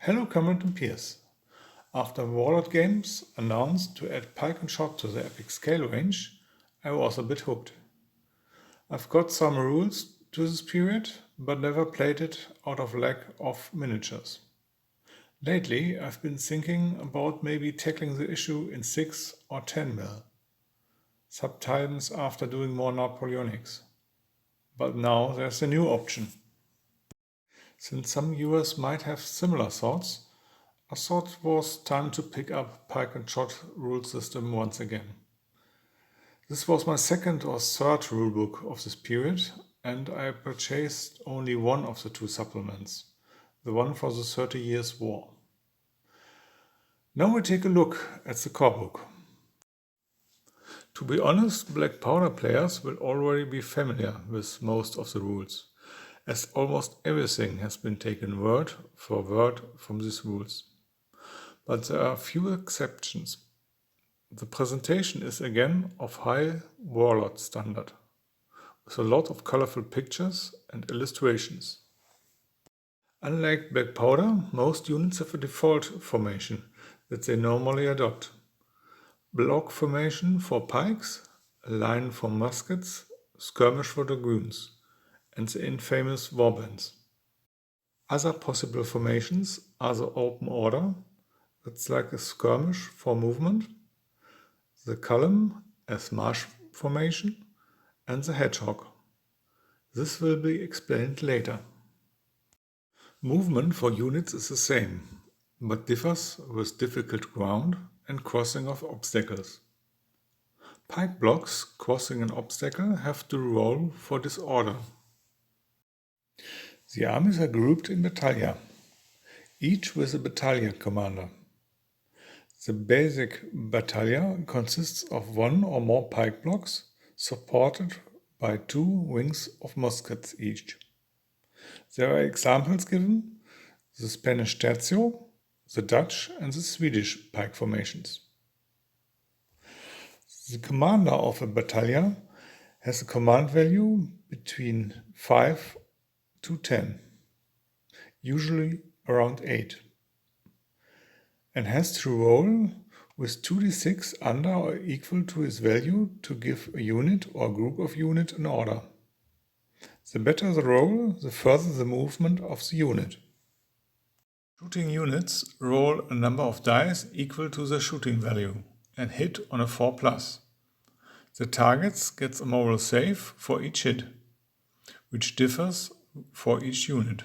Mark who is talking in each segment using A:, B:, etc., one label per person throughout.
A: Hello Cameron and peers. After Warlord Games announced to add Pike and Shot to the epic scale range, I was a bit hooked. I've got some rules to this period, but never played it out of lack of miniatures. Lately, I've been thinking about maybe tackling the issue in 6 or 10 mil, sometimes after doing more Napoleonics. But now there's a new option. Since some viewers might have similar thoughts, I thought it was time to pick up Pike and Shot rule system once again. This was my second or third rulebook of this period, and I purchased only one of the two supplements, the one for the 30 Years' War. Now we take a look at the core book. To be honest, Black Powder players will already be familiar with most of the rules, as almost everything has been taken word for word from these rules. But there are few exceptions. The presentation is again of high Warlord standard, with a lot of colorful pictures and illustrations. Unlike Black Powder, most units have a default formation that they normally adopt. Block formation for pikes, a line for muskets, skirmish for dragoons, and the infamous warbands. Other possible formations are the open order, that's like a skirmish for movement, the column as march formation, and the hedgehog. This will be explained later. Movement for units is the same, but differs with difficult ground and crossing of obstacles. Pike blocks crossing an obstacle have to roll for disorder. The armies are grouped in Battalia, each with a Battalia commander. The basic Battalia consists of one or more pike blocks supported by 2 wings of muskets each. There are examples given: the Spanish tercio, the Dutch and the Swedish pike formations. The commander of a Battalia has a command value between 5 to 10, usually around 8, and has to roll with 2d6 under or equal to his value to give a unit or group of units an order. The better the roll, the further the movement of the unit. Shooting units roll a number of dice equal to the shooting value and hit on a 4+. The target gets a moral save for each hit, which differs for each unit,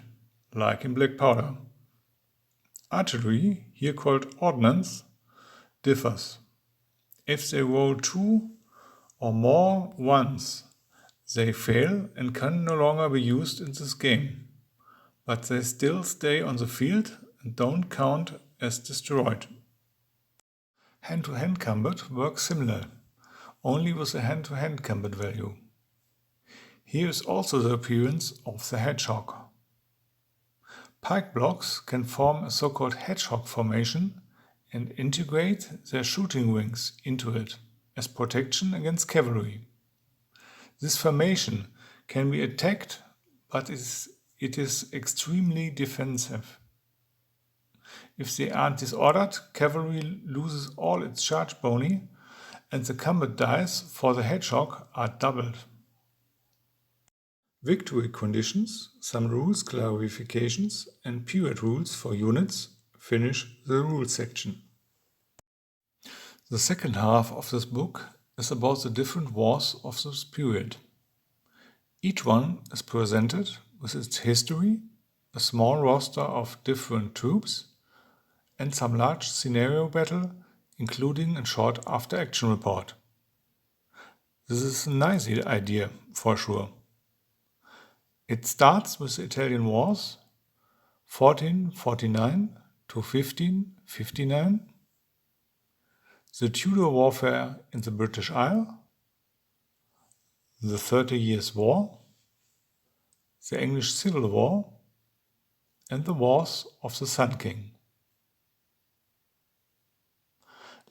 A: like in Black Powder. Artillery, here called ordnance, differs. If they roll 2 or more ones, they fail and can no longer be used in this game, but they still stay on the field and don't count as destroyed. Hand-to-hand combat works similar, only with a hand-to-hand combat value. Here is also the appearance of the hedgehog. Pike blocks can form a so-called hedgehog formation and integrate their shooting wings into it as protection against cavalry. This formation can be attacked, but it is extremely defensive. If they are disordered, cavalry loses all its charge boni, and the combat dice for the hedgehog are doubled. Victory conditions, some rules clarifications, and period rules for units finish the rule section. The second half of this book is about the different wars of this period. Each one is presented with its history, a small roster of different troops, and some large scenario battle, including a short after-action report. This is a nice idea, for sure. It starts with the Italian Wars, 1449 to 1559, the Tudor warfare in the British Isle, the 30 Years' War, the English Civil War, and the Wars of the Sun King.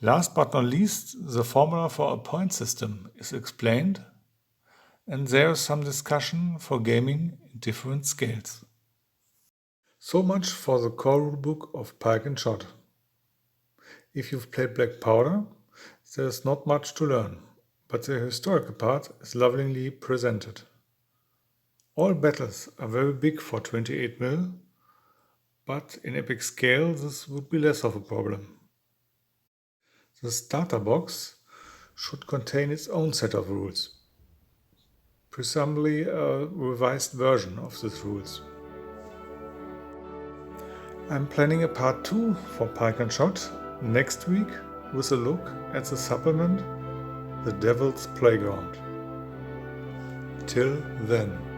A: Last but not least, the formula for a point system is explained, and there is some discussion for gaming in different scales. So much for the core rulebook of Pike and Shot. If you've played Black Powder, there's not much to learn, but the historical part is lovingly presented. All battles are very big for 28mm, but in epic scale this would be less of a problem. The starter box should contain its own set of rules, presumably a revised version of these rules. I'm planning a part 2 for Pike and Shot next week with a look at the supplement The Devil's Playground. Till then.